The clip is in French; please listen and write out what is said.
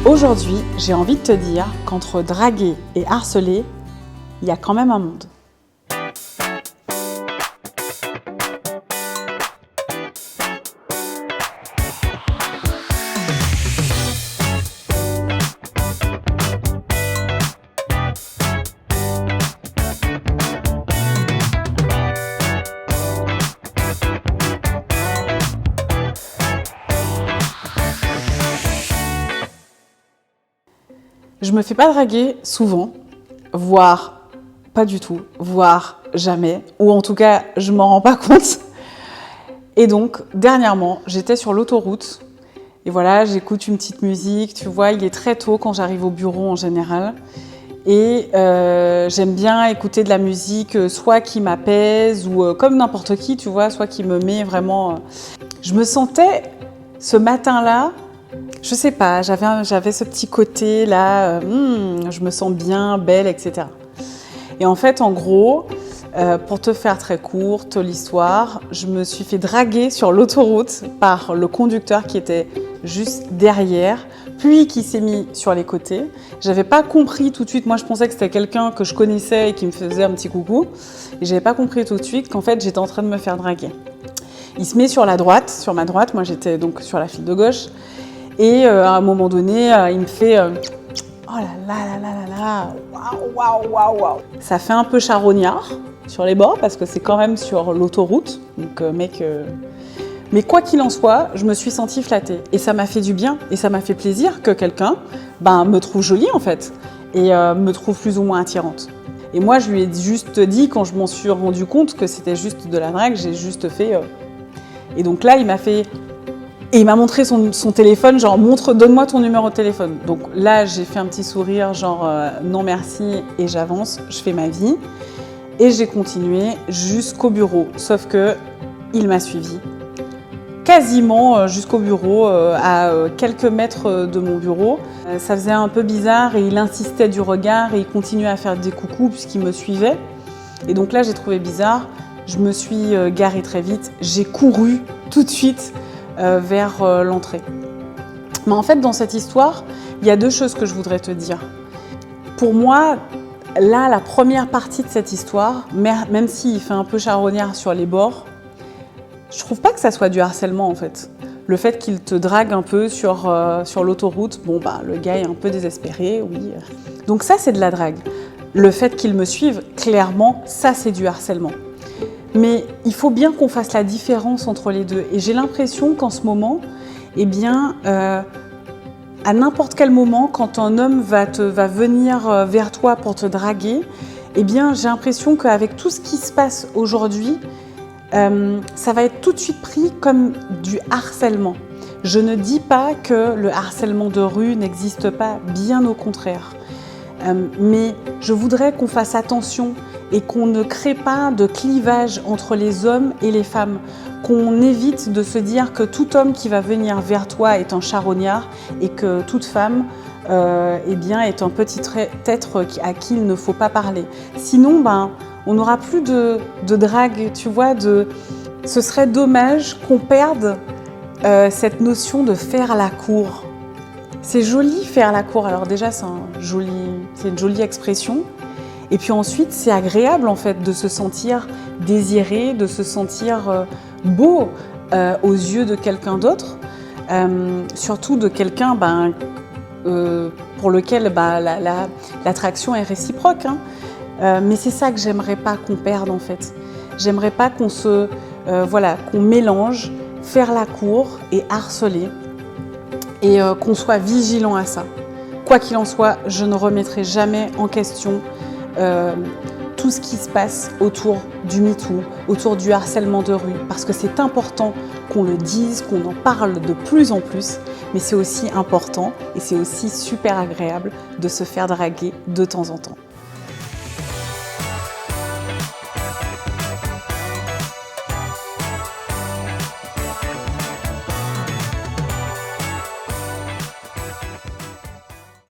Aujourd'hui, j'ai envie de te dire qu'entre draguer et harceler, il y a quand même un monde. Je me fais pas draguer souvent, voire pas du tout, voire jamais, ou en tout cas, je m'en rends pas compte. Et donc, dernièrement, j'étais sur l'autoroute, et voilà, j'écoute une petite musique, tu vois, il est très tôt quand j'arrive au bureau en général, et j'aime bien écouter de la musique, soit qui m'apaise, ou comme n'importe qui, tu vois, soit qui me met vraiment... Je me sentais, ce matin-là, je sais pas, j'avais ce petit côté là, je me sens bien, belle, etc. Et en fait, en gros, pour te faire très courte l'histoire, je me suis fait draguer sur l'autoroute par le conducteur qui était juste derrière, puis qui s'est mis sur les côtés. J'avais pas compris tout de suite, moi je pensais que c'était quelqu'un que je connaissais et qui me faisait un petit coucou, et j'avais pas compris tout de suite qu'en fait j'étais en train de me faire draguer. Il se met sur la droite, sur ma droite, moi j'étais donc sur la file de gauche. Et à un moment donné, il me fait oh là là là là là là, waouh, waouh, waouh, waouh. Ça fait un peu charognard sur les bords parce que c'est quand même sur l'autoroute. Donc, mais quoi qu'il en soit, je me suis sentie flattée. Et ça m'a fait du bien et ça m'a fait plaisir que quelqu'un me trouve jolie en fait et me trouve plus ou moins attirante. Et moi, je lui ai juste dit, quand je m'en suis rendu compte que c'était juste de la drague, j'ai juste fait. Et donc là, il m'a fait. Et il m'a montré son téléphone, genre donne-moi ton numéro de téléphone. Donc là, j'ai fait un petit sourire, genre non merci, et j'avance, je fais ma vie. Et j'ai continué jusqu'au bureau, sauf que il m'a suivi quasiment jusqu'au bureau, à quelques mètres de mon bureau. Ça faisait un peu bizarre et il insistait du regard et il continuait à faire des coucous puisqu'il me suivait. Et donc là, j'ai trouvé bizarre. Je me suis garée très vite. J'ai couru tout de suite vers l'entrée. Mais en fait, dans cette histoire, il y a deux choses que je voudrais te dire. Pour moi, là, la première partie de cette histoire, même s'il fait un peu charognard sur les bords, je trouve pas que ça soit du harcèlement en fait. Le fait qu'il te drague un peu sur l'autoroute, le gars est un peu désespéré, oui. Donc ça, c'est de la drague. Le fait qu'il me suive, clairement, ça, c'est du harcèlement. Mais il faut bien qu'on fasse la différence entre les deux. Et j'ai l'impression qu'en ce moment, à n'importe quel moment, quand un homme va venir vers toi pour te draguer, j'ai l'impression qu'avec tout ce qui se passe aujourd'hui, ça va être tout de suite pris comme du harcèlement. Je ne dis pas que le harcèlement de rue n'existe pas, bien au contraire. Mais je voudrais qu'on fasse attention et qu'on ne crée pas de clivage entre les hommes et les femmes, qu'on évite de se dire que tout homme qui va venir vers toi est un charognard et que toute femme est un petit être à qui il ne faut pas parler. Sinon, on n'aura plus de drague, tu vois. Ce serait dommage qu'on perde cette notion de faire la cour. C'est joli faire la cour, alors déjà c'est une jolie expression, et puis ensuite c'est agréable en fait de se sentir désiré, de se sentir beau aux yeux de quelqu'un d'autre, surtout de quelqu'un pour lequel l'attraction est réciproque, hein. Mais c'est ça que j'aimerais pas qu'on perde en fait. J'aimerais pas qu'on mélange faire la cour et harceler. Et qu'on soit vigilant à ça. Quoi qu'il en soit, je ne remettrai jamais en question tout ce qui se passe autour du MeToo, autour du harcèlement de rue, parce que c'est important qu'on le dise, qu'on en parle de plus en plus, mais c'est aussi important et c'est aussi super agréable de se faire draguer de temps en temps.